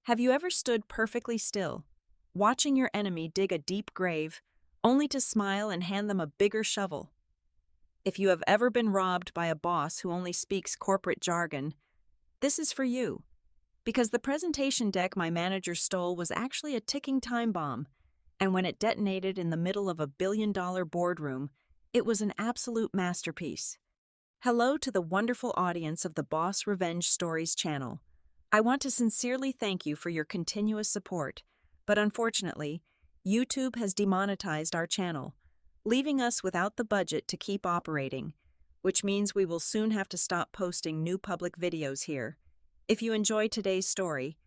Have you ever stood perfectly still, watching your enemy dig a deep grave, only to smile and hand them a bigger shovel? If you have ever been robbed by a boss who only speaks corporate jargon, this is for you. Because the presentation deck my manager stole was actually a ticking time bomb, and when it detonated in the middle of a billion-dollar boardroom, it was an absolute masterpiece. Hello to the wonderful audience of the Boss Revenge Stories channel. I want to sincerely thank you for your continuous support, but unfortunately, YouTube has demonetized our channel, leaving us without the budget to keep operating, which means we will soon have to stop posting new public videos here. If you enjoyed today's story,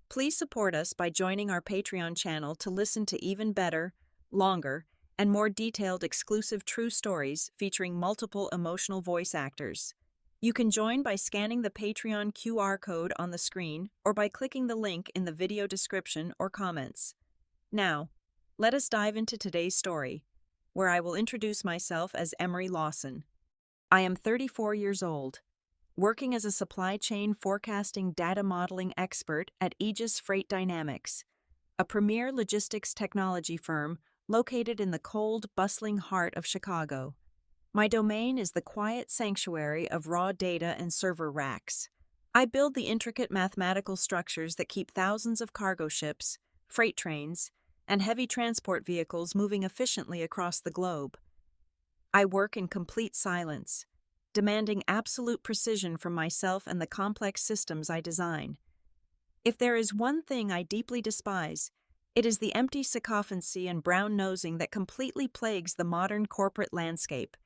please support us by joining our Patreon channel to listen to even better, longer, and more detailed exclusive true stories featuring multiple emotional voice actors. You can join by scanning the Patreon QR code on the screen or by clicking the link in the video description or comments. Now, let us dive into today's story, where I will introduce myself as Emery Lawson. I am 34 years old, working as a supply chain forecasting data modeling expert at Aegis Freight Dynamics, a premier logistics technology firm located in the cold, bustling heart of Chicago. My domain is the quiet sanctuary of raw data and server racks. I build the intricate mathematical structures that keep thousands of cargo ships, freight trains, and heavy transport vehicles moving efficiently across the globe. I work in complete silence, demanding absolute precision from myself and the complex systems I design. If there is one thing I deeply despise, it is the empty sycophancy and brown-nosing that completely plagues the modern corporate landscape.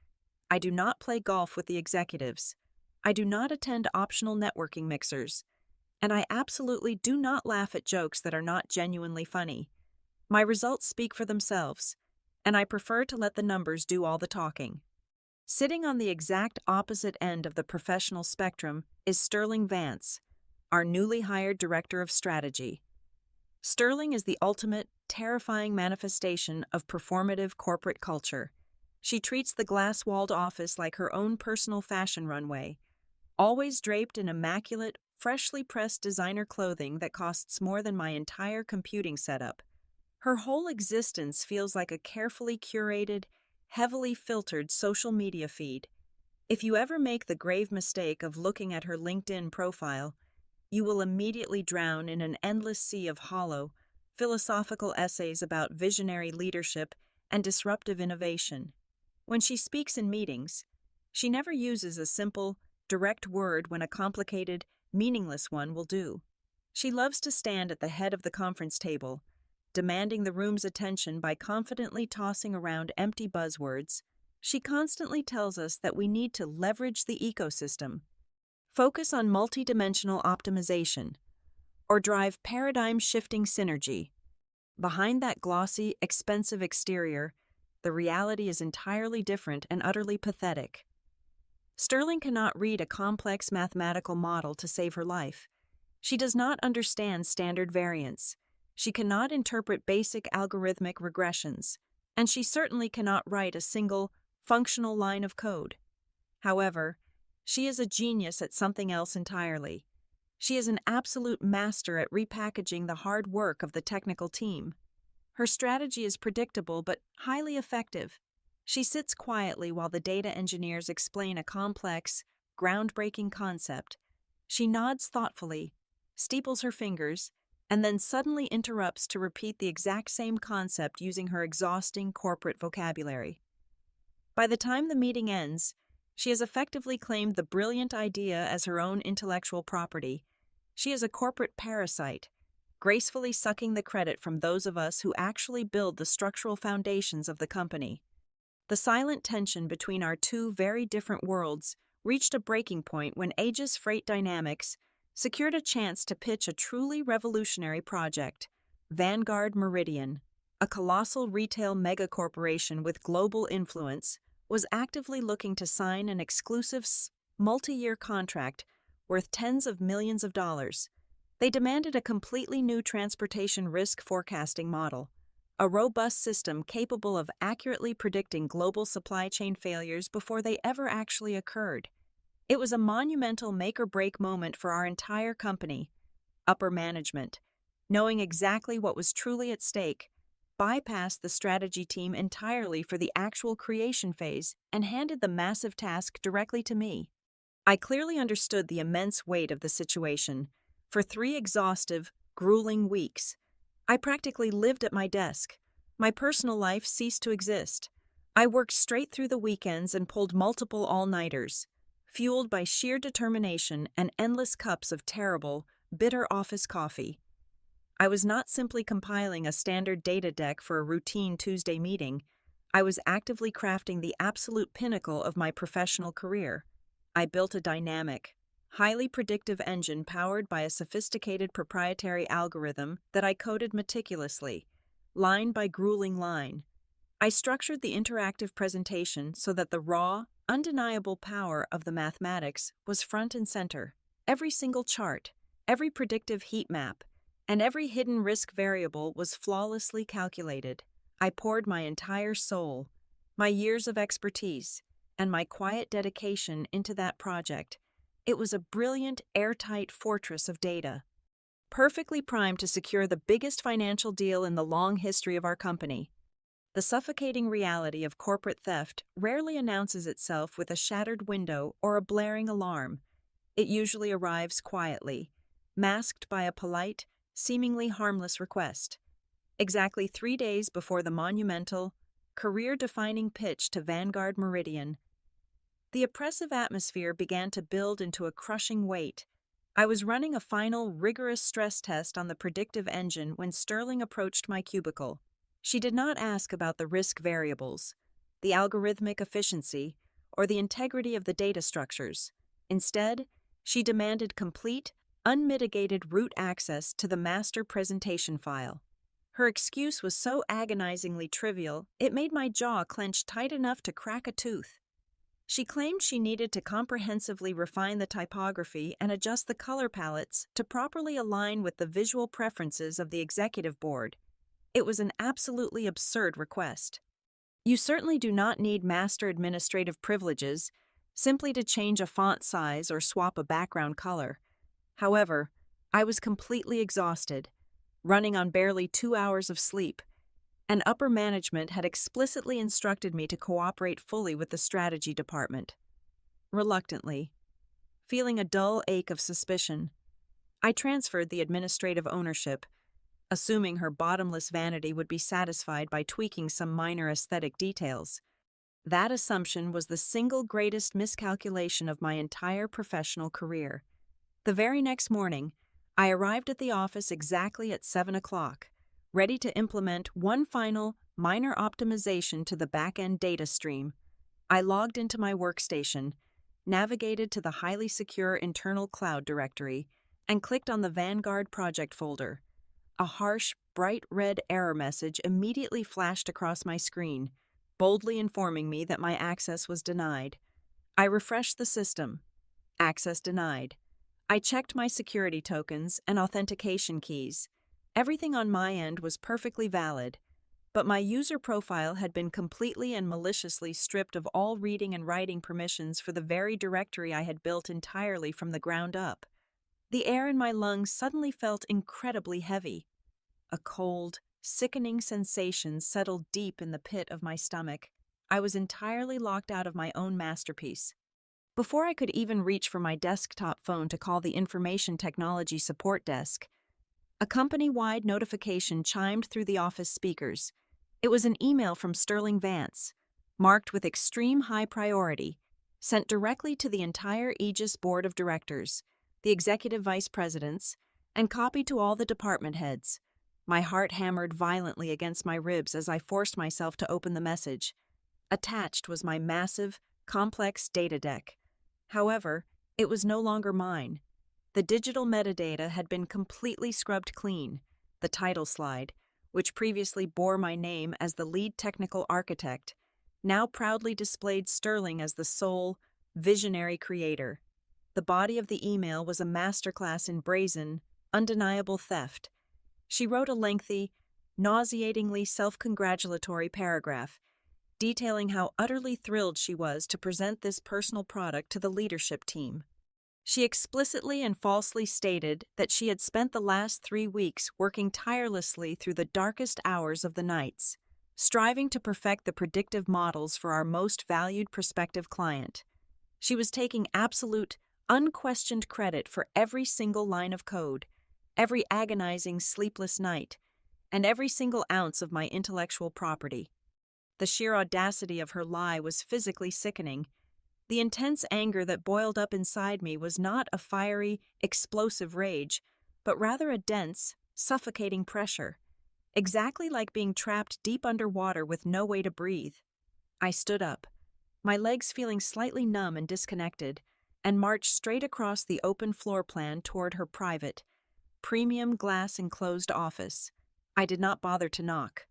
I do not play golf with the executives. I do not attend optional networking mixers. And I absolutely do not laugh at jokes that are not genuinely funny. My results speak for themselves, and I prefer to let the numbers do all the talking. Sitting on the exact opposite end of the professional spectrum is Sterling Vance, our newly hired Director of Strategy. Sterling is the ultimate, terrifying manifestation of performative corporate culture. She treats the glass-walled office like her own personal fashion runway, always draped in immaculate, freshly pressed designer clothing that costs more than my entire computing setup. Her whole existence feels like a carefully curated, heavily filtered social media feed. If you ever make the grave mistake of looking at her LinkedIn profile, you will immediately drown in an endless sea of hollow, philosophical essays about visionary leadership and disruptive innovation. When she speaks in meetings, she never uses a simple, direct word when a complicated, meaningless one will do. She loves to stand at the head of the conference table, demanding the room's attention by confidently tossing around empty buzzwords. She constantly tells us that we need to leverage the ecosystem, focus on multidimensional optimization, or drive paradigm-shifting synergy. Behind that glossy, expensive exterior, the reality is entirely different and utterly pathetic. Sterling cannot read a complex mathematical model to save her life. She does not understand standard variance. She cannot interpret basic algorithmic regressions, and she certainly cannot write a single, functional line of code. However, she is a genius at something else entirely. She is an absolute master at repackaging the hard work of the technical team. Her strategy is predictable but highly effective. She sits quietly while the data engineers explain a complex, groundbreaking concept. She nods thoughtfully, steeples her fingers, and then suddenly interrupts to repeat the exact same concept using her exhausting corporate vocabulary. By the time the meeting ends, she has effectively claimed the brilliant idea as her own intellectual property. She is a corporate parasite, gracefully sucking the credit from those of us who actually build the structural foundations of the company. The silent tension between our two very different worlds reached a breaking point when Aegis Freight Dynamics secured a chance to pitch a truly revolutionary project. Vanguard Meridian, a colossal retail megacorporation with global influence, was actively looking to sign an exclusive multi-year contract worth tens of millions of dollars. They demanded a completely new transportation risk forecasting model, a robust system capable of accurately predicting global supply chain failures before they ever actually occurred. It was a monumental make-or-break moment for our entire company. Upper management, knowing exactly what was truly at stake, bypassed the strategy team entirely for the actual creation phase and handed the massive task directly to me. I clearly understood the immense weight of the situation. For 3 exhaustive, grueling weeks, I practically lived at my desk. My personal life ceased to exist. I worked straight through the weekends and pulled multiple all-nighters, fueled by sheer determination and endless cups of terrible, bitter office coffee. I was not simply compiling a standard data deck for a routine Tuesday meeting. I was actively crafting the absolute pinnacle of my professional career. I built a dynamic, highly predictive engine powered by a sophisticated proprietary algorithm that I coded meticulously, line by grueling line. I structured the interactive presentation so that the raw, undeniable power of the mathematics was front and center. Every single chart, every predictive heat map, and every hidden risk variable was flawlessly calculated. I poured my entire soul, my years of expertise, and my quiet dedication into that project. It was a brilliant, airtight fortress of data, perfectly primed to secure the biggest financial deal in the long history of our company. The suffocating reality of corporate theft rarely announces itself with a shattered window or a blaring alarm. It usually arrives quietly, masked by a polite, seemingly harmless request. Exactly 3 days before the monumental, career-defining pitch to Vanguard Meridian, the oppressive atmosphere began to build into a crushing weight. I was running a final, rigorous stress test on the predictive engine when Sterling approached my cubicle. She did not ask about the risk variables, the algorithmic efficiency, or the integrity of the data structures. Instead, she demanded complete, unmitigated root access to the master presentation file. Her excuse was so agonizingly trivial, it made my jaw clench tight enough to crack a tooth. She claimed she needed to comprehensively refine the typography and adjust the color palettes to properly align with the visual preferences of the executive board. It was an absolutely absurd request. You certainly do not need master administrative privileges simply to change a font size or swap a background color. However, I was completely exhausted, running on barely 2 hours of sleep, and upper management had explicitly instructed me to cooperate fully with the strategy department. Reluctantly, feeling a dull ache of suspicion, I transferred the administrative ownership, assuming her bottomless vanity would be satisfied by tweaking some minor aesthetic details. That assumption was the single greatest miscalculation of my entire professional career. The very next morning, I arrived at the office exactly at 7 o'clock, ready to implement one final, minor optimization to the back-end data stream. I logged into my workstation, navigated to the highly secure internal cloud directory, and clicked on the Vanguard project folder. A harsh, bright red error message immediately flashed across my screen, boldly informing me that my access was denied. I refreshed the system. Access denied. I checked my security tokens and authentication keys. Everything on my end was perfectly valid, but my user profile had been completely and maliciously stripped of all reading and writing permissions for the very directory I had built entirely from the ground up. The air in my lungs suddenly felt incredibly heavy. A cold, sickening sensation settled deep in the pit of my stomach. I was entirely locked out of my own masterpiece. Before I could even reach for my desktop phone to call the information technology support desk, a company-wide notification chimed through the office speakers. It was an email from Sterling Vance, marked with extreme high priority, sent directly to the entire Aegis Board of Directors, the executive vice presidents, and copied to all the department heads. My heart hammered violently against my ribs as I forced myself to open the message. Attached was my massive, complex data deck. However, it was no longer mine. The digital metadata had been completely scrubbed clean. The title slide, which previously bore my name as the lead technical architect, now proudly displayed Sterling as the sole, visionary creator. The body of the email was a masterclass in brazen, undeniable theft. She wrote a lengthy, nauseatingly self-congratulatory paragraph, detailing how utterly thrilled she was to present this personal product to the leadership team. She explicitly and falsely stated that she had spent the last 3 weeks working tirelessly through the darkest hours of the nights, striving to perfect the predictive models for our most valued prospective client. She was taking absolute, unquestioned credit for every single line of code, every agonizing sleepless night, and every single ounce of my intellectual property. The sheer audacity of her lie was physically sickening. The intense anger that boiled up inside me was not a fiery, explosive rage, but rather a dense, suffocating pressure, exactly like being trapped deep underwater with no way to breathe. I stood up, my legs feeling slightly numb and disconnected, and marched straight across the open floor plan toward her private, premium glass enclosed office. I did not bother to knock.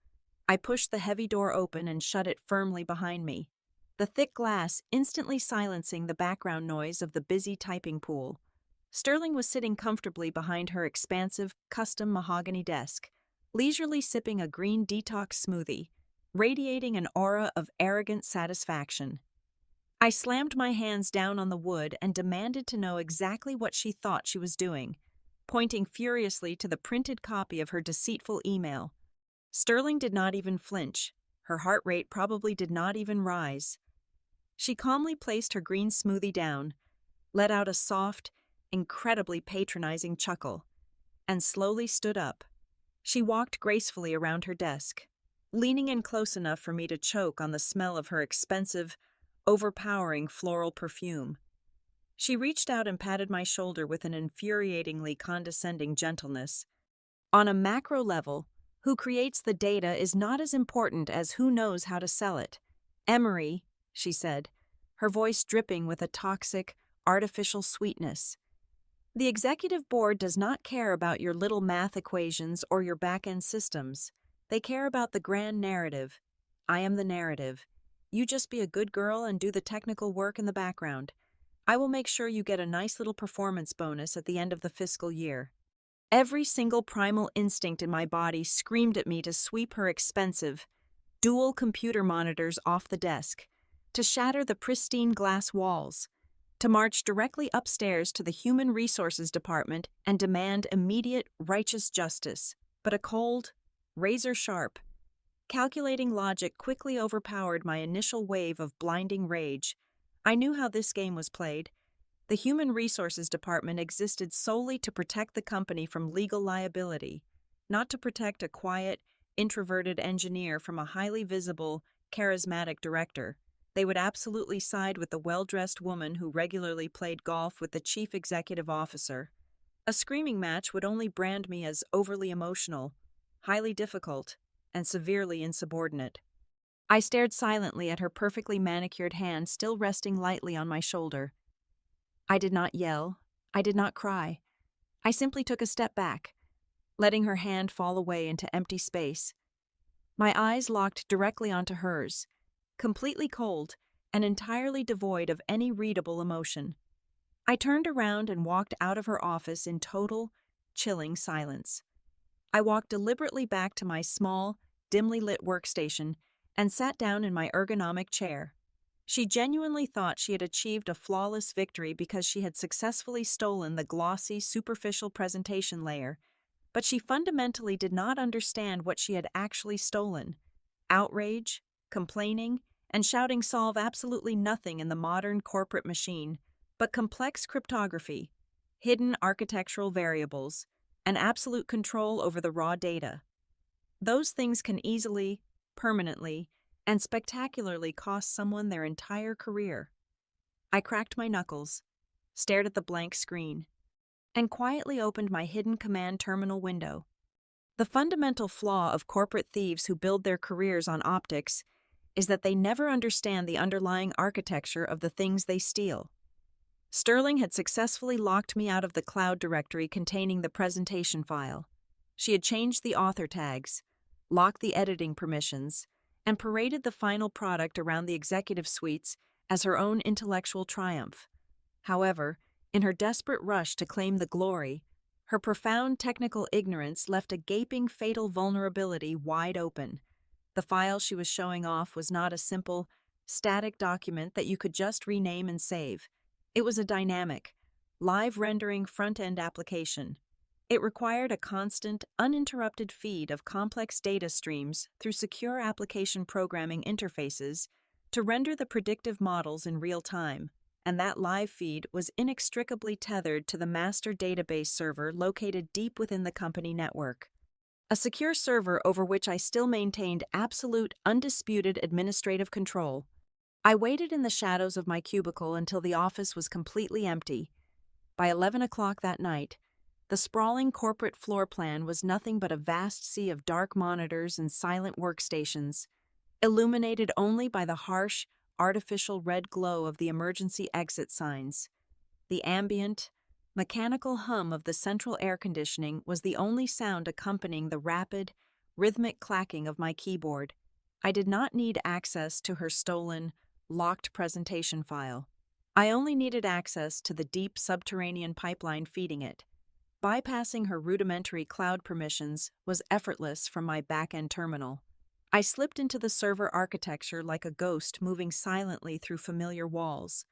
I pushed the heavy door open and shut it firmly behind me, the thick glass instantly silencing the background noise of the busy typing pool. Sterling was sitting comfortably behind her expansive, custom mahogany desk, leisurely sipping a green detox smoothie, radiating an aura of arrogant satisfaction. I slammed my hands down on the wood and demanded to know exactly what she thought she was doing, pointing furiously to the printed copy of her deceitful email. Sterling did not even flinch. Her heart rate probably did not even rise. She calmly placed her green smoothie down, let out a soft, incredibly patronizing chuckle, and slowly stood up. She walked gracefully around her desk, leaning in close enough for me to choke on the smell of her expensive, overpowering floral perfume. She reached out and patted my shoulder with an infuriatingly condescending gentleness. On a macro level, who creates the data is not as important as who knows how to sell it. Emery, she said, her voice dripping with a toxic, artificial sweetness. The executive board does not care about your little math equations or your back-end systems. They care about the grand narrative. I am the narrative. You just be a good girl and do the technical work in the background. I will make sure you get a nice little performance bonus at the end of the fiscal year. Every single primal instinct in my body screamed at me to sweep her expensive, dual computer monitors off the desk, to shatter the pristine glass walls, to march directly upstairs to the Human Resources Department and demand immediate, righteous justice. But a cold, razor-sharp, calculating logic quickly overpowered my initial wave of blinding rage. I knew how this game was played. The Human Resources Department existed solely to protect the company from legal liability, not to protect a quiet, introverted engineer from a highly visible, charismatic director. They would absolutely side with the well-dressed woman who regularly played golf with the chief executive officer. A screaming match would only brand me as overly emotional, highly difficult, and severely insubordinate. I stared silently at her perfectly manicured hand still resting lightly on my shoulder. I did not yell. I did not cry. I simply took a step back, letting her hand fall away into empty space. My eyes locked directly onto hers, completely cold and entirely devoid of any readable emotion. I turned around and walked out of her office in total, chilling silence. I walked deliberately back to my small, dimly lit workstation and sat down in my ergonomic chair. She genuinely thought she had achieved a flawless victory because she had successfully stolen the glossy, superficial presentation layer, but she fundamentally did not understand what she had actually stolen. Outrage, complaining, and shouting solve absolutely nothing in the modern corporate machine, but complex cryptography, hidden architectural variables, and absolute control over the raw data. Those things can easily, permanently, and spectacularly cost someone their entire career. I cracked my knuckles, stared at the blank screen, and quietly opened my hidden command terminal window. The fundamental flaw of corporate thieves who build their careers on optics is that they never understand the underlying architecture of the things they steal. Sterling had successfully locked me out of the cloud directory containing the presentation file. She had changed the author tags, locked the editing permissions, and paraded the final product around the executive suites as her own intellectual triumph. However, in her desperate rush to claim the glory, her profound technical ignorance left a gaping fatal vulnerability wide open. The file she was showing off was not a simple, static document that you could just rename and save. It was a dynamic, live rendering front-end application. It required a constant, uninterrupted feed of complex data streams through secure application programming interfaces to render the predictive models in real time, and that live feed was inextricably tethered to the master database server located deep within the company network. A secure server over which I still maintained absolute, undisputed administrative control. I waited in the shadows of my cubicle until the office was completely empty. By 11 o'clock that night, the sprawling corporate floor plan was nothing but a vast sea of dark monitors and silent workstations, illuminated only by the harsh, artificial red glow of the emergency exit signs. The ambient, mechanical hum of the central air conditioning was the only sound accompanying the rapid, rhythmic clacking of my keyboard. I did not need access to her stolen, locked presentation file. I only needed access to the deep subterranean pipeline feeding it. Bypassing her rudimentary cloud permissions was effortless from my back-end terminal. I slipped into the server architecture like a ghost moving silently through familiar walls.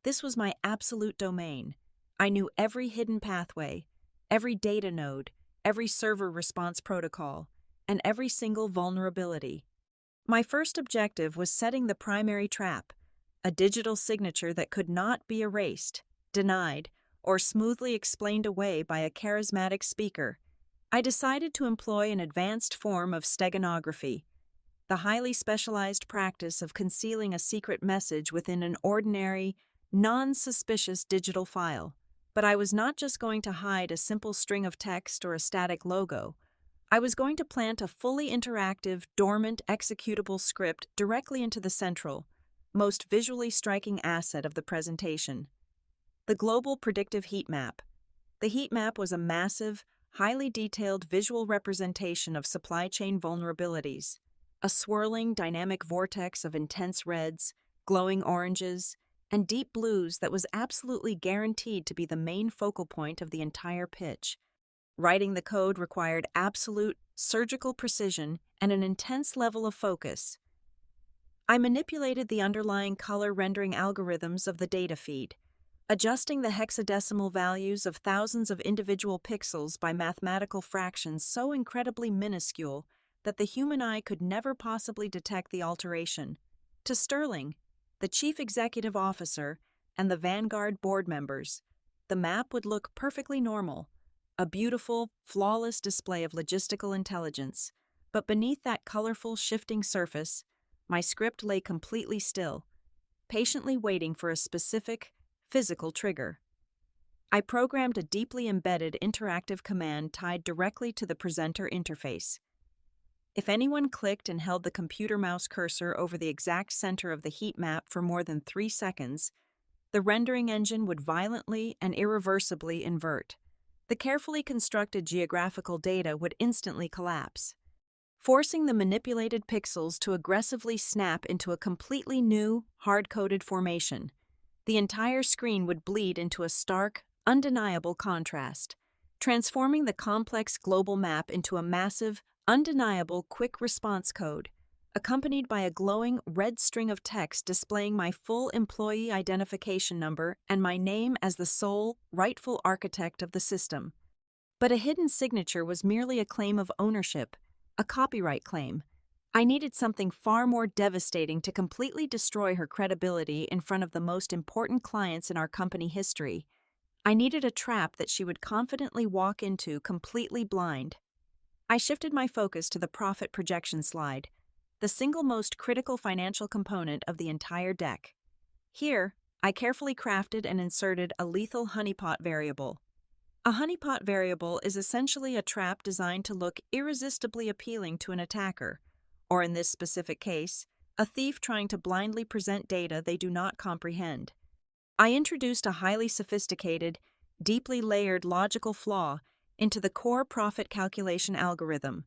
This was my absolute domain. I knew every hidden pathway, every data node, every server response protocol, and every single vulnerability. My first objective was setting the primary trap, a digital signature that could not be erased, denied, or smoothly explained away by a charismatic speaker. I decided to employ an advanced form of steganography, the highly specialized practice of concealing a secret message within an ordinary, non-suspicious digital file. But I was not just going to hide a simple string of text or a static logo. I was going to plant a fully interactive, dormant, executable script directly into the central, most visually striking asset of the presentation. The Global Predictive Heat Map. The heat map was a massive, highly detailed visual representation of supply chain vulnerabilities, a swirling, dynamic vortex of intense reds, glowing oranges, and deep blues that was absolutely guaranteed to be the main focal point of the entire pitch. Writing the code required absolute, surgical precision and an intense level of focus. I manipulated the underlying color rendering algorithms of the data feed, adjusting the hexadecimal values of thousands of individual pixels by mathematical fractions so incredibly minuscule that the human eye could never possibly detect the alteration. To Sterling, the chief executive officer, and the Vanguard board members, the map would look perfectly normal, a beautiful, flawless display of logistical intelligence. But beneath that colorful, shifting surface, my script lay completely still, patiently waiting for a specific, physical trigger. I programmed a deeply embedded interactive command tied directly to the presenter interface. If anyone clicked and held the computer mouse cursor over the exact center of the heat map for more than 3 seconds, the rendering engine would violently and irreversibly invert. The carefully constructed geographical data would instantly collapse, forcing the manipulated pixels to aggressively snap into a completely new, hard-coded formation. The entire screen would bleed into a stark, undeniable contrast, transforming the complex global map into a massive, undeniable quick response code, accompanied by a glowing red string of text displaying my full employee identification number and my name as the sole, rightful architect of the system. But a hidden signature was merely a claim of ownership, a copyright claim. I needed something far more devastating to completely destroy her credibility in front of the most important clients in our company history. I needed a trap that she would confidently walk into completely blind. I shifted my focus to the profit projection slide, the single most critical financial component of the entire deck. Here, I carefully crafted and inserted a lethal honeypot variable. A honeypot variable is essentially a trap designed to look irresistibly appealing to an attacker, or in this specific case, a thief trying to blindly present data they do not comprehend. I introduced a highly sophisticated, deeply layered logical flaw into the core profit calculation algorithm.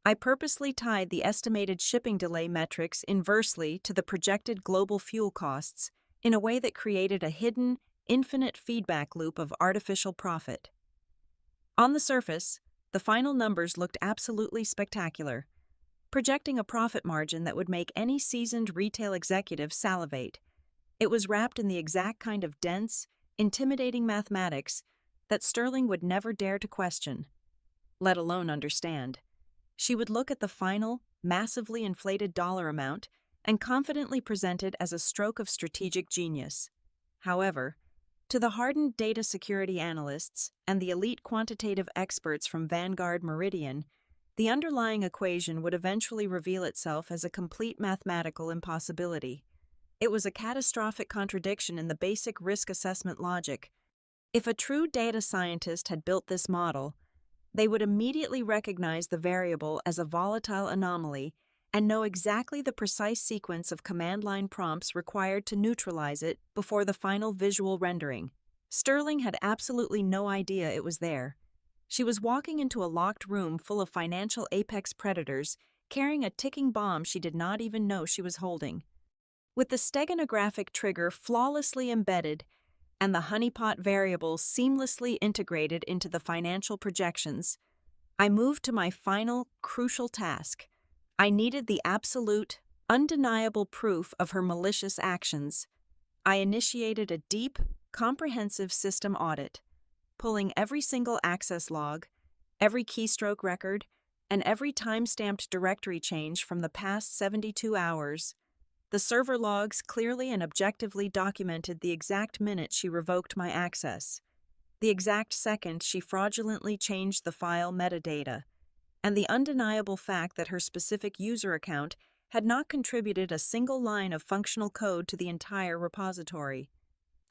I purposely tied the estimated shipping delay metrics inversely to the projected global fuel costs in a way that created a hidden, infinite feedback loop of artificial profit. On the surface, the final numbers looked absolutely spectacular, projecting a profit margin that would make any seasoned retail executive salivate. It was wrapped in the exact kind of dense, intimidating mathematics that Sterling would never dare to question, let alone understand. She would look at the final, massively inflated dollar amount and confidently present it as a stroke of strategic genius. However, to the hardened data security analysts and the elite quantitative experts from Vanguard Meridian, the underlying equation would eventually reveal itself as a complete mathematical impossibility. It was a catastrophic contradiction in the basic risk assessment logic. If a true data scientist had built this model, they would immediately recognize the variable as a volatile anomaly and know exactly the precise sequence of command line prompts required to neutralize it before the final visual rendering. Sterling had absolutely no idea it was there. She was walking into a locked room full of financial apex predators, carrying a ticking bomb she did not even know she was holding. With the steganographic trigger flawlessly embedded and the honeypot variable seamlessly integrated into the financial projections, I moved to my final, crucial task. I needed the absolute, undeniable proof of her malicious actions. I initiated a deep, comprehensive system audit, pulling every single access log, every keystroke record, and every time-stamped directory change from the past 72 hours. The server logs clearly and objectively documented the exact minute she revoked my access, the exact second she fraudulently changed the file metadata, and the undeniable fact that her specific user account had not contributed a single line of functional code to the entire repository.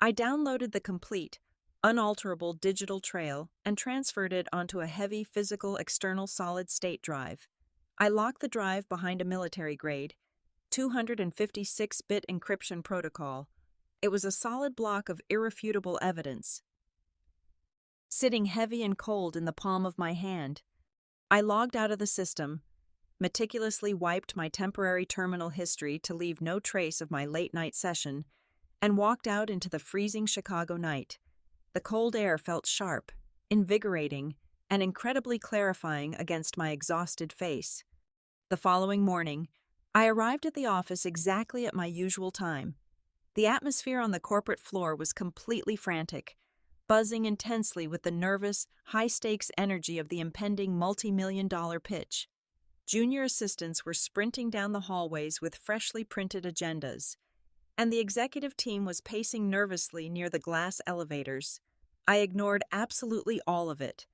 I downloaded the complete, unalterable digital trail and transferred it onto a heavy physical external solid-state drive. I locked the drive behind a military-grade, 256-bit encryption protocol. It was a solid block of irrefutable evidence, sitting heavy and cold in the palm of my hand. I logged out of the system, meticulously wiped my temporary terminal history to leave no trace of my late-night session, and walked out into the freezing Chicago night. The cold air felt sharp, invigorating, and incredibly clarifying against my exhausted face. The following morning, I arrived at the office exactly at my usual time. The atmosphere on the corporate floor was completely frantic, buzzing intensely with the nervous, high-stakes energy of the impending multi-million-dollar pitch. Junior assistants were sprinting down the hallways with freshly printed agendas, and the executive team was pacing nervously near the glass elevators. I ignored absolutely all of it.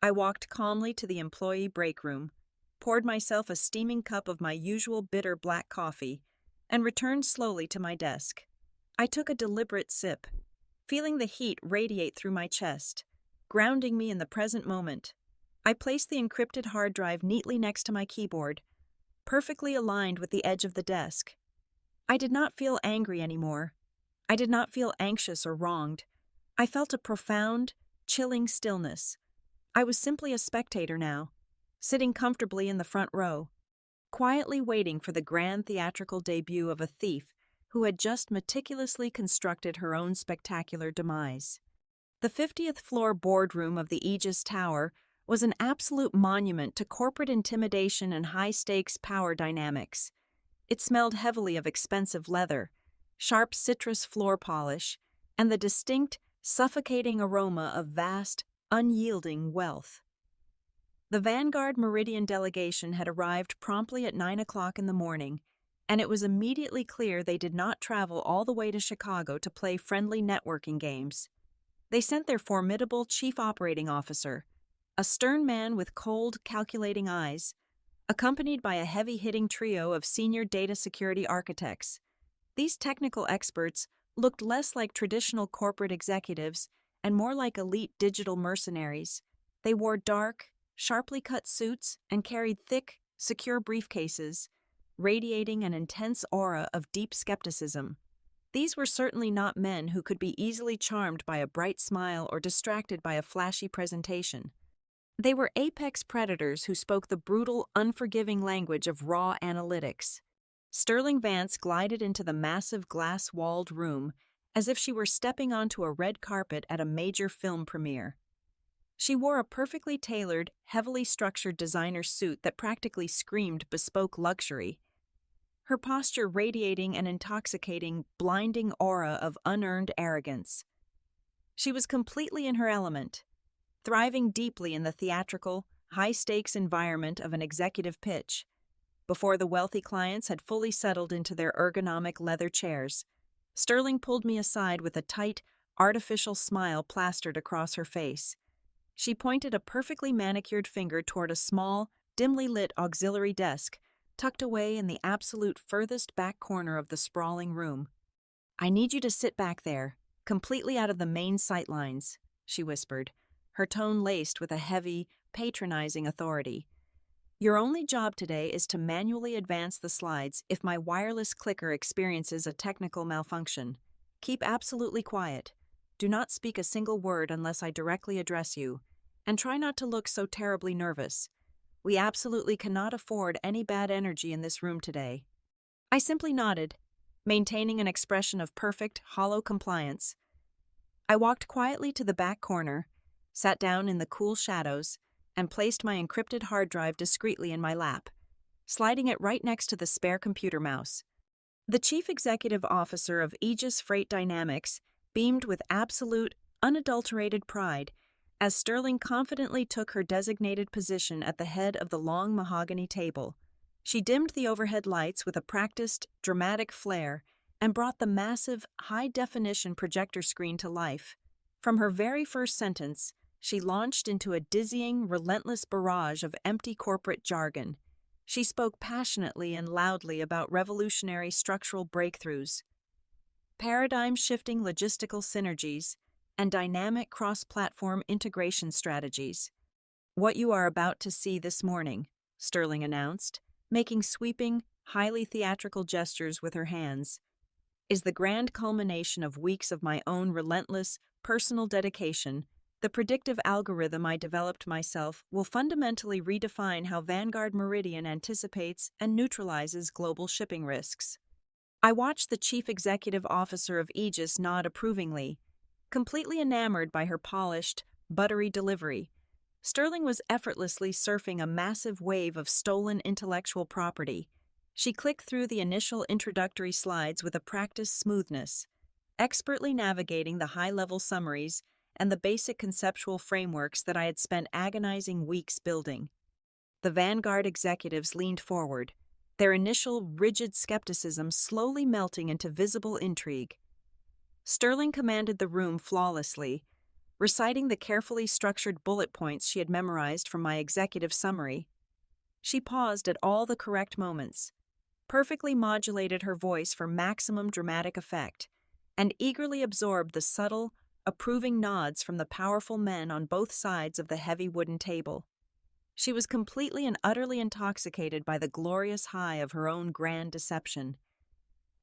I walked calmly to the employee break room, poured myself a steaming cup of my usual bitter black coffee, and returned slowly to my desk. I took a deliberate sip, feeling the heat radiate through my chest, grounding me in the present moment. I placed the encrypted hard drive neatly next to my keyboard, perfectly aligned with the edge of the desk. I did not feel angry anymore. I did not feel anxious or wronged. I felt a profound, chilling stillness. I was simply a spectator now, sitting comfortably in the front row, quietly waiting for the grand theatrical debut of a thief who had just meticulously constructed her own spectacular demise. The 50th floor boardroom of the Aegis Tower was an absolute monument to corporate intimidation and high-stakes power dynamics. It smelled heavily of expensive leather, sharp citrus floor polish, and the distinct, suffocating aroma of vast, unyielding wealth. The Vanguard Meridian delegation had arrived promptly at 9 o'clock in the morning, and it was immediately clear they did not travel all the way to Chicago to play friendly networking games. They sent their formidable chief operating officer, a stern man with cold, calculating eyes, accompanied by a heavy-hitting trio of senior data security architects. These technical experts looked less like traditional corporate executives and more like elite digital mercenaries. They wore dark, sharply cut suits and carried thick, secure briefcases, radiating an intense aura of deep skepticism. These were certainly not men who could be easily charmed by a bright smile or distracted by a flashy presentation. They were apex predators who spoke the brutal, unforgiving language of raw analytics. Sterling Vance glided into the massive glass-walled room as if she were stepping onto a red carpet at a major film premiere. She wore a perfectly tailored, heavily structured designer suit that practically screamed bespoke luxury, her posture radiating an intoxicating, blinding aura of unearned arrogance. She was completely in her element, thriving deeply in the theatrical, high-stakes environment of an executive pitch. Before the wealthy clients had fully settled into their ergonomic leather chairs, Sterling pulled me aside with a tight, artificial smile plastered across her face. She pointed a perfectly manicured finger toward a small, dimly lit auxiliary desk tucked away in the absolute furthest back corner of the sprawling room. "I need you to sit back there, completely out of the main sight lines," she whispered, her tone laced with a heavy, patronizing authority. "Your only job today is to manually advance the slides if my wireless clicker experiences a technical malfunction. Keep absolutely quiet. Do not speak a single word unless I directly address you, and try not to look so terribly nervous. We absolutely cannot afford any bad energy in this room today." I simply nodded, maintaining an expression of perfect, hollow compliance. I walked quietly to the back corner, sat down in the cool shadows, and placed my encrypted hard drive discreetly in my lap, sliding it right next to the spare computer mouse. The chief executive officer of Aegis Freight Dynamics beamed with absolute, unadulterated pride as Sterling confidently took her designated position at the head of the long mahogany table. She dimmed the overhead lights with a practiced, dramatic flair and brought the massive, high-definition projector screen to life. From her very first sentence, she launched into a dizzying, relentless barrage of empty corporate jargon. She spoke passionately and loudly about revolutionary structural breakthroughs, paradigm-shifting logistical synergies, and dynamic cross-platform integration strategies. "What you are about to see this morning," Sterling announced, making sweeping, highly theatrical gestures with her hands, "is the grand culmination of weeks of my own relentless, personal dedication. The predictive algorithm I developed myself will fundamentally redefine how Vanguard Meridian anticipates and neutralizes global shipping risks." I watched the chief executive officer of Aegis nod approvingly, completely enamored by her polished, buttery delivery. Sterling was effortlessly surfing a massive wave of stolen intellectual property. She clicked through the initial introductory slides with a practiced smoothness, expertly navigating the high-level summaries and the basic conceptual frameworks that I had spent agonizing weeks building. The Vanguard executives leaned forward, their initial rigid skepticism slowly melting into visible intrigue. Sterling commanded the room flawlessly, reciting the carefully structured bullet points she had memorized from my executive summary. She paused at all the correct moments, perfectly modulated her voice for maximum dramatic effect, and eagerly absorbed the subtle, approving nods from the powerful men on both sides of the heavy wooden table. She was completely and utterly intoxicated by the glorious high of her own grand deception,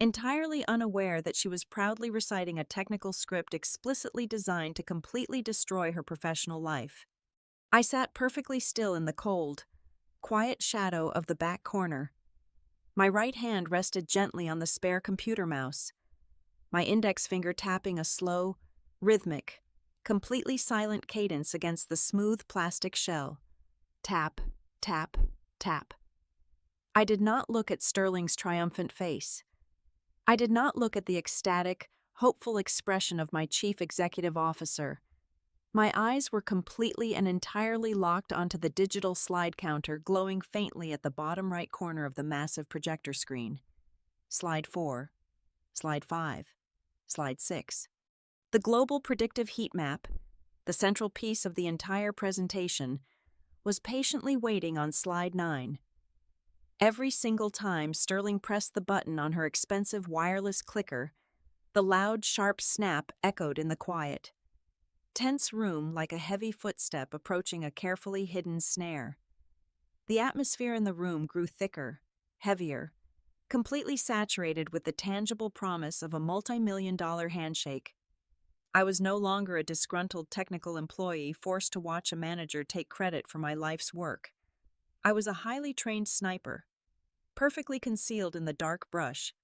entirely unaware that she was proudly reciting a technical script explicitly designed to completely destroy her professional life. I sat perfectly still in the cold, quiet shadow of the back corner. My right hand rested gently on the spare computer mouse, my index finger tapping a slow, rhythmic, completely silent cadence against the smooth plastic shell. Tap, tap, tap. I did not look at Sterling's triumphant face. I did not look at the ecstatic, hopeful expression of my chief executive officer. My eyes were completely and entirely locked onto the digital slide counter glowing faintly at the bottom right corner of the massive projector screen. Slide 4, Slide 5, Slide 6. The global predictive heat map, the central piece of the entire presentation, was patiently waiting on Slide 9. Every single time Sterling pressed the button on her expensive wireless clicker, the loud, sharp snap echoed in the quiet. Tense room like a heavy footstep approaching a carefully hidden snare. The atmosphere in the room grew thicker, heavier, completely saturated with the tangible promise of a multi-million-dollar handshake. I was no longer a disgruntled technical employee forced to watch a manager take credit for my life's work. I was a highly trained sniper, perfectly concealed in the dark brush,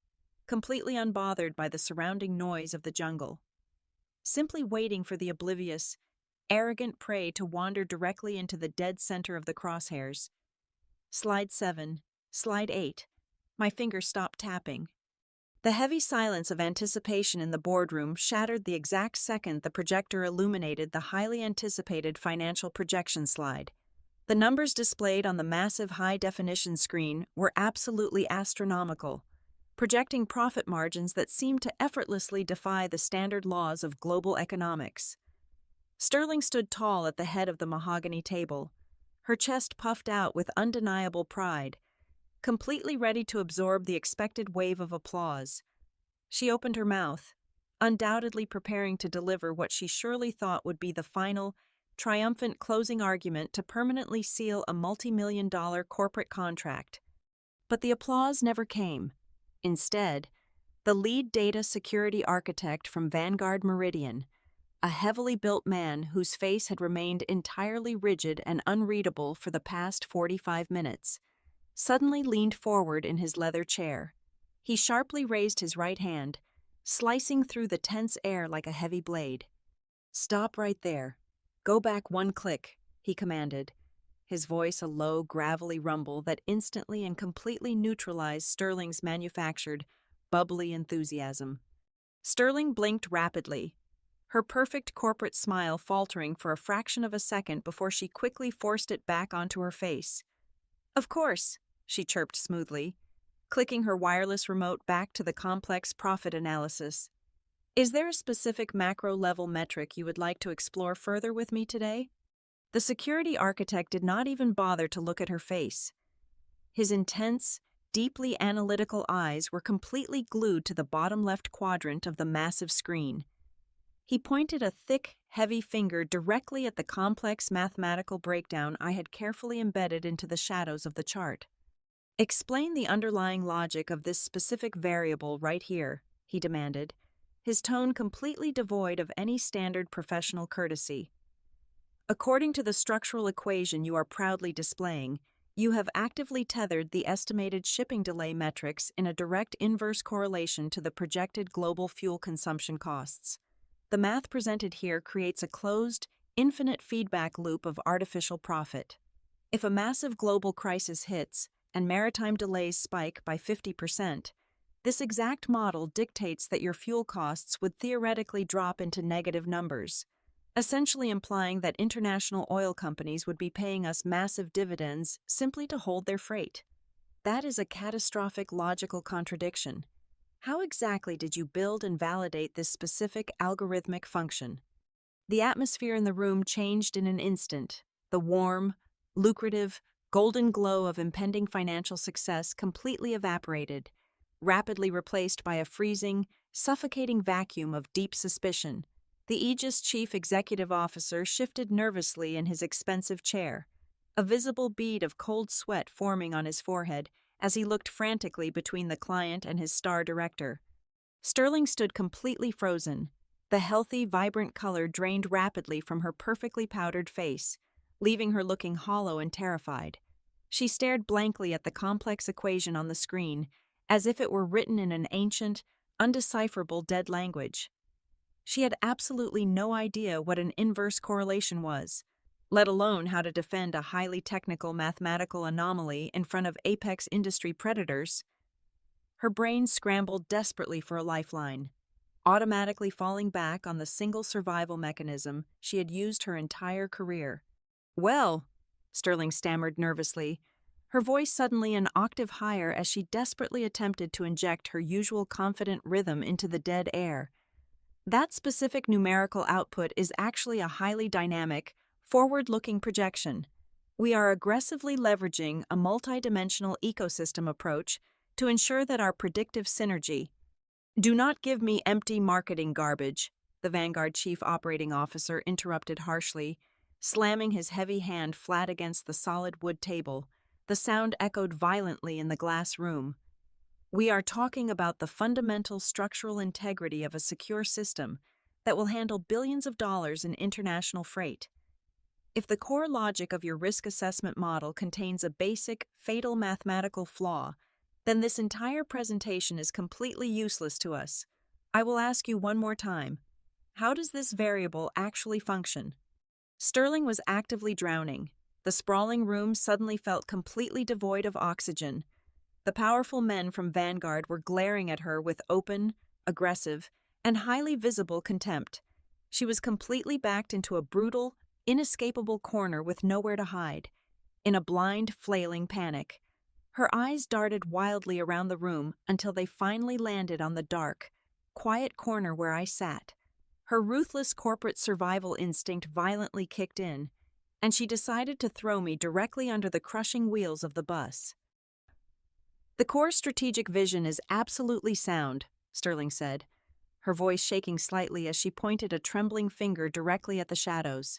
completely unbothered by the surrounding noise of the jungle, simply waiting for the oblivious, arrogant prey to wander directly into the dead center of the crosshairs. Slide 7, Slide 8. My finger stopped tapping. The heavy silence of anticipation in the boardroom shattered the exact second the projector illuminated the highly anticipated financial projection slide. The numbers displayed on the massive high-definition screen were absolutely astronomical, projecting profit margins that seemed to effortlessly defy the standard laws of global economics. Sterling stood tall at the head of the mahogany table, her chest puffed out with undeniable pride, completely ready to absorb the expected wave of applause. She opened her mouth, undoubtedly preparing to deliver what she surely thought would be the final, triumphant closing argument to permanently seal a multi-million-dollar corporate contract. But the applause never came. Instead, the lead data security architect from Vanguard Meridian, a heavily built man whose face had remained entirely rigid and unreadable for the past 45 minutes, suddenly leaned forward in his leather chair. He sharply raised his right hand, slicing through the tense air like a heavy blade. "Stop right there. Go back one click," he commanded, his voice a low, gravelly rumble that instantly and completely neutralized Sterling's manufactured, bubbly enthusiasm. Sterling blinked rapidly, her perfect corporate smile faltering for a fraction of a second before she quickly forced it back onto her face. "Of course," she chirped smoothly, clicking her wireless remote back to the complex profit analysis. "Is there a specific macro-level metric you would like to explore further with me today?" The security architect did not even bother to look at her face. His intense, deeply analytical eyes were completely glued to the bottom left quadrant of the massive screen. He pointed a thick, heavy finger directly at the complex mathematical breakdown I had carefully embedded into the shadows of the chart. "Explain the underlying logic of this specific variable right here," he demanded, his tone completely devoid of any standard professional courtesy. "According to the structural equation you are proudly displaying, you have actively tethered the estimated shipping delay metrics in a direct inverse correlation to the projected global fuel consumption costs. The math presented here creates a closed, infinite feedback loop of artificial profit. If a massive global crisis hits and maritime delays spike by 50%, this exact model dictates that your fuel costs would theoretically drop into negative numbers, essentially implying that international oil companies would be paying us massive dividends simply to hold their freight. That is a catastrophic logical contradiction. How exactly did you build and validate this specific algorithmic function?" The atmosphere in the room changed in an instant. The warm, lucrative, golden glow of impending financial success completely evaporated, rapidly replaced by a freezing, suffocating vacuum of deep suspicion. The Aegis chief executive officer shifted nervously in his expensive chair, a visible bead of cold sweat forming on his forehead as he looked frantically between the client and his star director. Sterling stood completely frozen. The healthy, vibrant color drained rapidly from her perfectly powdered face, leaving her looking hollow and terrified. She stared blankly at the complex equation on the screen, as if it were written in an ancient, undecipherable dead language. She had absolutely no idea what an inverse correlation was, let alone how to defend a highly technical mathematical anomaly in front of apex industry predators. Her brain scrambled desperately for a lifeline, automatically falling back on the single survival mechanism she had used her entire career. "Well," Sterling stammered nervously, her voice suddenly an octave higher as she desperately attempted to inject her usual confident rhythm into the dead air. "That specific numerical output is actually a highly dynamic, forward-looking projection. We are aggressively leveraging a multidimensional ecosystem approach to ensure that our predictive synergy—" "Do not give me empty marketing garbage," the Vanguard chief operating officer interrupted harshly, slamming his heavy hand flat against the solid wood table. The sound echoed violently in the glass room. "We are talking about the fundamental structural integrity of a secure system that will handle billions of dollars in international freight. If the core logic of your risk assessment model contains a basic, fatal mathematical flaw, then this entire presentation is completely useless to us. I will ask you one more time. How does this variable actually function?" Sterling was actively drowning. The sprawling room suddenly felt completely devoid of oxygen. The powerful men from Vanguard were glaring at her with open, aggressive, and highly visible contempt. She was completely backed into a brutal, inescapable corner with nowhere to hide. In a blind, flailing panic, her eyes darted wildly around the room until they finally landed on the dark, quiet corner where I sat. Her ruthless corporate survival instinct violently kicked in, and she decided to throw me directly under the crushing wheels of the bus. "The core strategic vision is absolutely sound," Sterling said, her voice shaking slightly as she pointed a trembling finger directly at the shadows.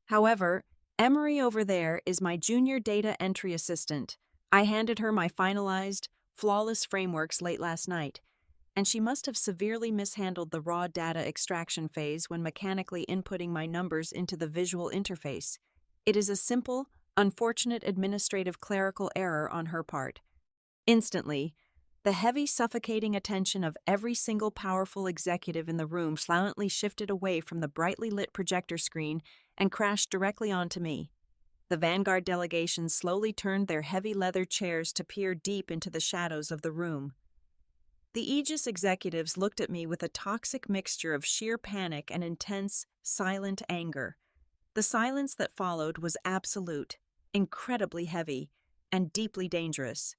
"However, Emery over there is my junior data entry assistant. I handed her my finalized, flawless frameworks late last night, and she must have severely mishandled the raw data extraction phase when mechanically inputting my numbers into the visual interface. It is a simple, unfortunate administrative clerical error on her part." Instantly, the heavy, suffocating attention of every single powerful executive in the room silently shifted away from the brightly lit projector screen and crashed directly onto me. The Vanguard delegation slowly turned their heavy leather chairs to peer deep into the shadows of the room. The Aegis executives looked at me with a toxic mixture of sheer panic and intense, silent anger. The silence that followed was absolute, incredibly heavy, and deeply dangerous.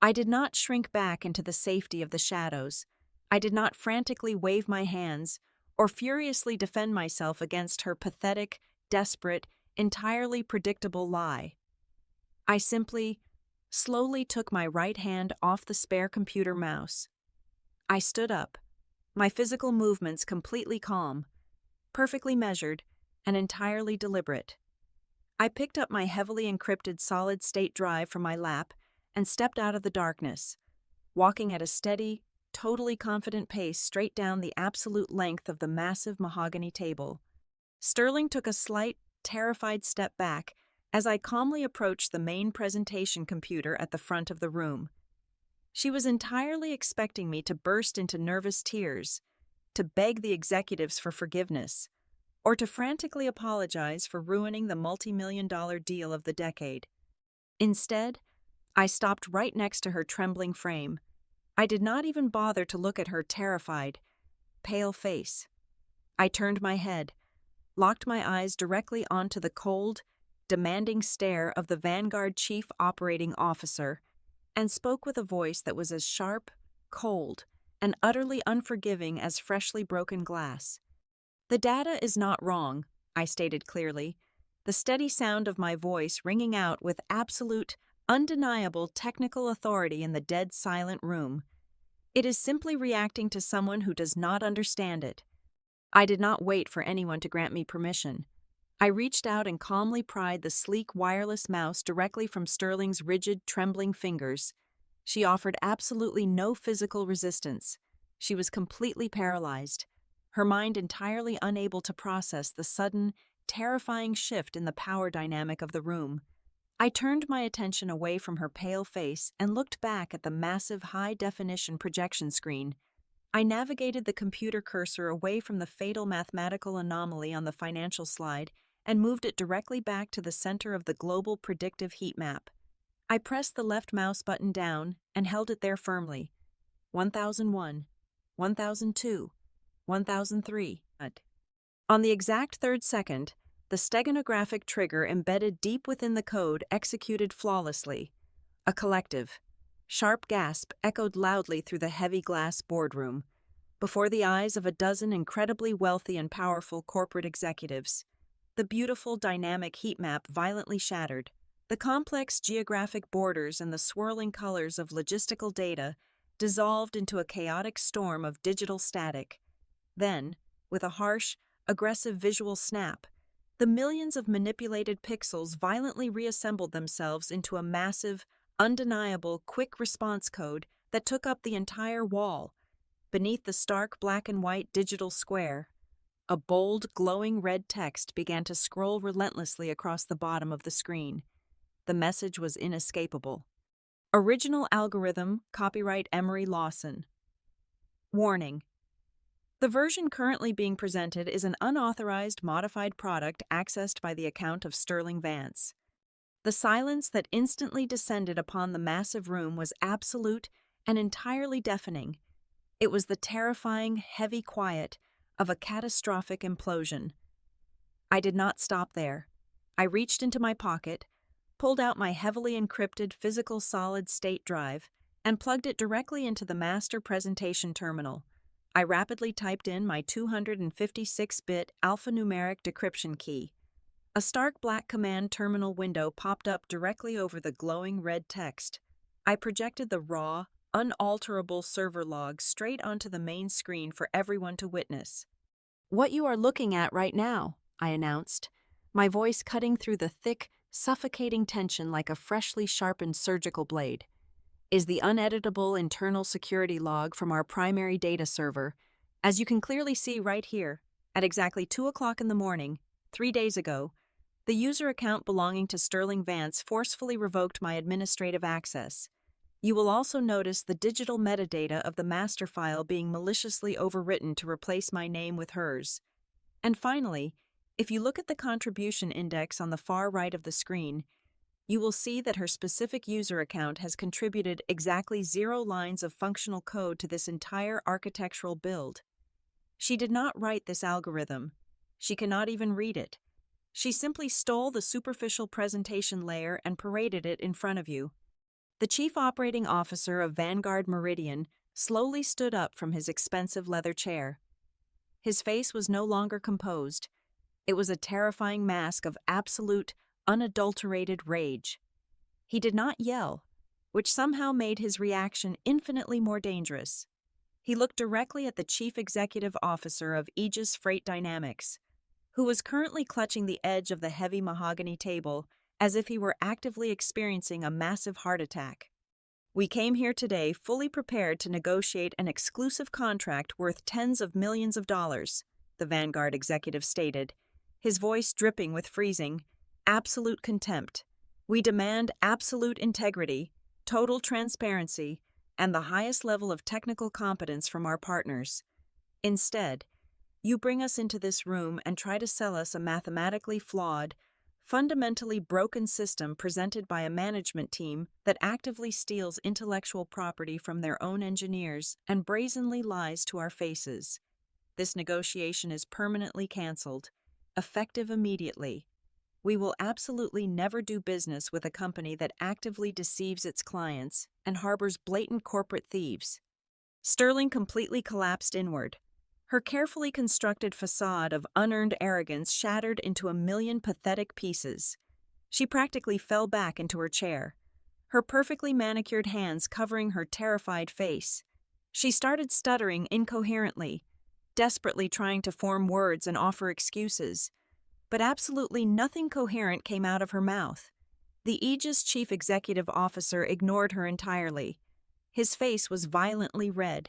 I did not shrink back into the safety of the shadows. I did not frantically wave my hands or furiously defend myself against her pathetic, desperate, entirely predictable lie. I simply, slowly took my right hand off the spare computer mouse. I stood up, my physical movements completely calm, perfectly measured, and entirely deliberate. I picked up my heavily encrypted solid-state drive from my lap and stepped out of the darkness, walking at a steady, totally confident pace straight down the absolute length of the massive mahogany table. Sterling took a slight, terrified step back as I calmly approached the main presentation computer at the front of the room. She was entirely expecting me to burst into nervous tears, to beg the executives for forgiveness, or to frantically apologize for ruining the multi-million-dollar deal of the decade. Instead, I stopped right next to her trembling frame. I did not even bother to look at her terrified, pale face. I turned my head, locked my eyes directly onto the cold, demanding stare of the Vanguard Chief Operating Officer, and spoke with a voice that was as sharp, cold, and utterly unforgiving as freshly broken glass. "The data is not wrong," I stated clearly, the steady sound of my voice ringing out with absolute, undeniable technical authority in the dead silent room. "It is simply reacting to someone who does not understand it." I did not wait for anyone to grant me permission. I reached out and calmly pried the sleek wireless mouse directly from Sterling's rigid, trembling fingers. She offered absolutely no physical resistance. She was completely paralyzed, her mind entirely unable to process the sudden, terrifying shift in the power dynamic of the room. I turned my attention away from her pale face and looked back at the massive high-definition projection screen. I navigated the computer cursor away from the fatal mathematical anomaly on the financial slide and moved it directly back to the center of the global predictive heat map. I pressed the left mouse button down and held it there firmly. 1001, 1002, 1003. On the exact third second, the steganographic trigger embedded deep within the code executed flawlessly. A collective, sharp gasp echoed loudly through the heavy glass boardroom, before the eyes of a dozen incredibly wealthy and powerful corporate executives. The beautiful, dynamic heat map violently shattered. The complex geographic borders and the swirling colors of logistical data dissolved into a chaotic storm of digital static. Then, with a harsh, aggressive visual snap, the millions of manipulated pixels violently reassembled themselves into a massive, undeniable, quick response code that took up the entire wall. Beneath the stark black and white digital square, a bold, glowing red text began to scroll relentlessly across the bottom of the screen. The message was inescapable. Original algorithm, copyright Emery Lawson. Warning. The version currently being presented is an unauthorized modified product accessed by the account of Sterling Vance. The silence that instantly descended upon the massive room was absolute and entirely deafening. It was the terrifying, heavy quiet of a catastrophic implosion. I did not stop there. I reached into my pocket, pulled out my heavily encrypted physical solid-state drive, and plugged it directly into the master presentation terminal. I rapidly typed in my 256-bit alphanumeric decryption key. A stark black command terminal window popped up directly over the glowing red text. I projected the raw, unalterable server log straight onto the main screen for everyone to witness. "What you are looking at right now," I announced, my voice cutting through the thick, suffocating tension like a freshly sharpened surgical blade, "is the uneditable internal security log from our primary data server. As you can clearly see right here, at exactly 2 o'clock in the morning, 3 days ago, the user account belonging to Sterling Vance forcefully revoked my administrative access. You will also notice the digital metadata of the master file being maliciously overwritten to replace my name with hers. And finally, if you look at the contribution index on the far right of the screen, you will see that her specific user account has contributed exactly 0 lines of functional code to this entire architectural build. She did not write this algorithm. She cannot even read it. She simply stole the superficial presentation layer and paraded it in front of you." The chief operating officer of Vanguard Meridian slowly stood up from his expensive leather chair. His face was no longer composed. It was a terrifying mask of absolute, unadulterated rage. He did not yell, which somehow made his reaction infinitely more dangerous. He looked directly at the chief executive officer of Aegis Freight Dynamics, who was currently clutching the edge of the heavy mahogany table as if he were actively experiencing a massive heart attack. "We came here today fully prepared to negotiate an exclusive contract worth tens of millions of dollars," the Vanguard executive stated, his voice dripping with freezing, absolute contempt. "We demand absolute integrity, total transparency, and the highest level of technical competence from our partners. Instead, you bring us into this room and try to sell us a mathematically flawed, fundamentally broken system presented by a management team that actively steals intellectual property from their own engineers and brazenly lies to our faces. This negotiation is permanently canceled, effective immediately. We will absolutely never do business with a company that actively deceives its clients and harbors blatant corporate thieves." Sterling completely collapsed inward. Her carefully constructed facade of unearned arrogance shattered into a million pathetic pieces. She practically fell back into her chair, her perfectly manicured hands covering her terrified face. She started stuttering incoherently, desperately trying to form words and offer excuses. But absolutely nothing coherent came out of her mouth. The Aegis chief executive officer ignored her entirely. His face was violently red,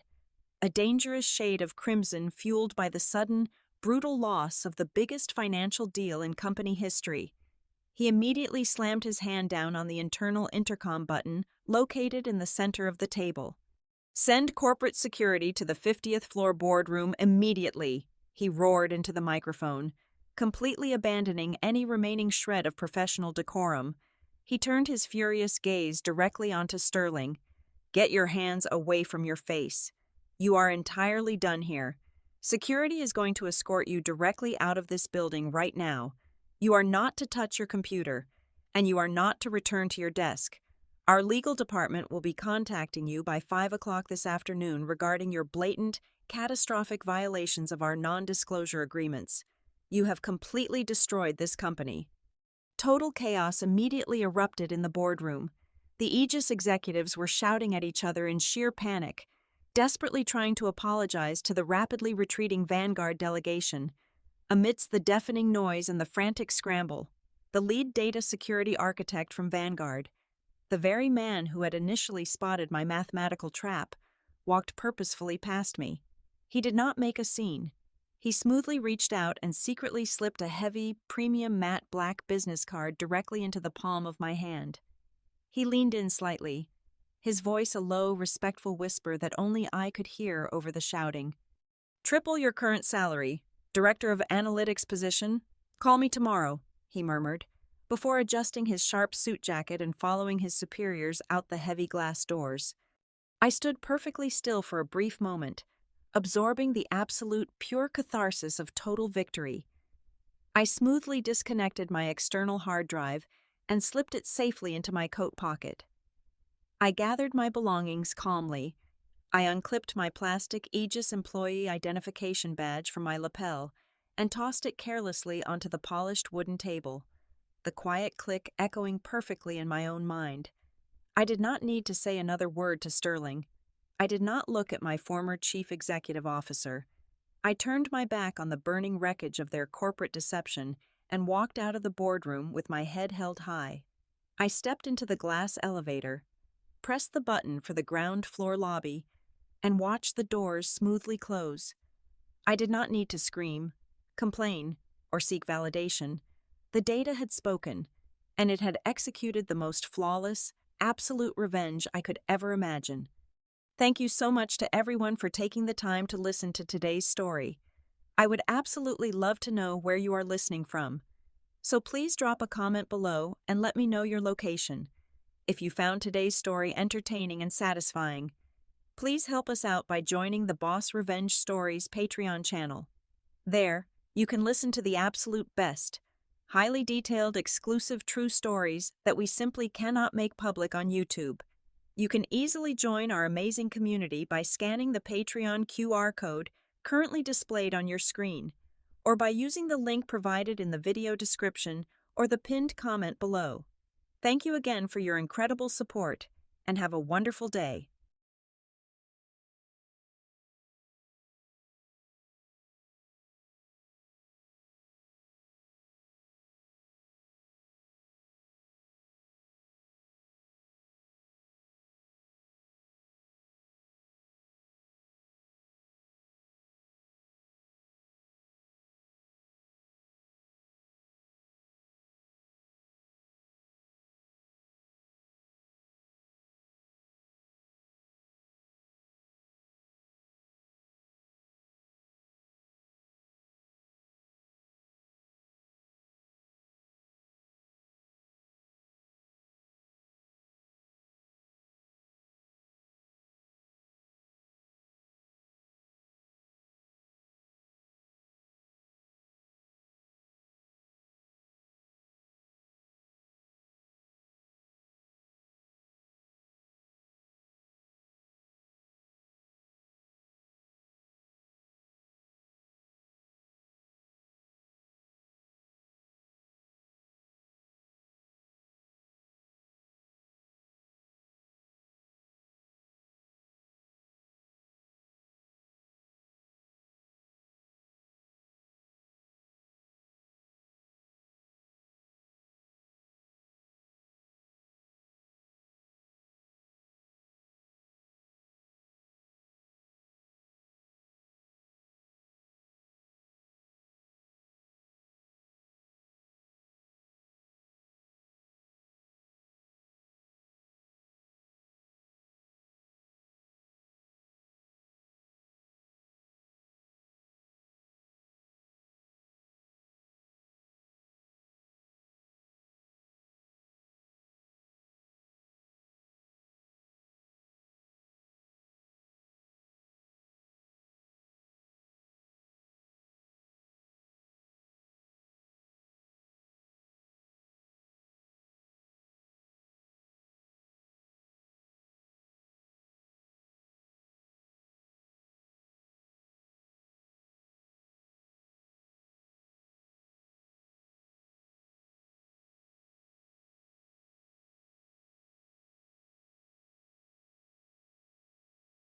a dangerous shade of crimson fueled by the sudden, brutal loss of the biggest financial deal in company history. He immediately slammed his hand down on the internal intercom button located in the center of the table. "Send corporate security to the 50th floor boardroom immediately," he roared into the microphone, completely abandoning any remaining shred of professional decorum. He turned his furious gaze directly onto Sterling. "Get your hands away from your face. You are entirely done here. Security is going to escort you directly out of this building right now. You are not to touch your computer, and you are not to return to your desk. Our legal department will be contacting you by 5 o'clock this afternoon regarding your blatant, catastrophic violations of our non-disclosure agreements. You have completely destroyed this company." Total chaos immediately erupted in the boardroom. The Aegis executives were shouting at each other in sheer panic, desperately trying to apologize to the rapidly retreating Vanguard delegation. Amidst the deafening noise and the frantic scramble, the lead data security architect from Vanguard, the very man who had initially spotted my mathematical trap, walked purposefully past me. He did not make a scene. He smoothly reached out and secretly slipped a heavy, premium matte black business card directly into the palm of my hand. He leaned in slightly, his voice a low, respectful whisper that only I could hear over the shouting. "Triple your current salary. Director of Analytics position. Call me tomorrow," he murmured. before adjusting his sharp suit jacket and following his superiors out the heavy glass doors. I stood perfectly still for a brief moment, absorbing the absolute pure catharsis of total victory. I smoothly disconnected my external hard drive and slipped it safely into my coat pocket. I gathered my belongings calmly. I unclipped my plastic Aegis employee identification badge from my lapel and tossed it carelessly onto the polished wooden table, the quiet click echoing perfectly in my own mind. I did not need to say another word to Sterling. I did not look at my former chief executive officer. I turned my back on the burning wreckage of their corporate deception and walked out of the boardroom with my head held high. I stepped into the glass elevator, pressed the button for the ground floor lobby, and watched the doors smoothly close. I did not need to scream, complain, or seek validation. The data had spoken, and it had executed the most flawless, absolute revenge I could ever imagine. Thank you so much to everyone for taking the time to listen to today's story. I would absolutely love to know where you are listening from. So please drop a comment below and let me know your location. If you found today's story entertaining and satisfying, please help us out by joining the Boss Revenge Stories Patreon channel. There, you can listen to the absolute best, highly detailed, exclusive true stories that we simply cannot make public on YouTube. You can easily join our amazing community by scanning the Patreon QR code currently displayed on your screen, or by using the link provided in the video description or the pinned comment below. Thank you again for your incredible support, and have a wonderful day.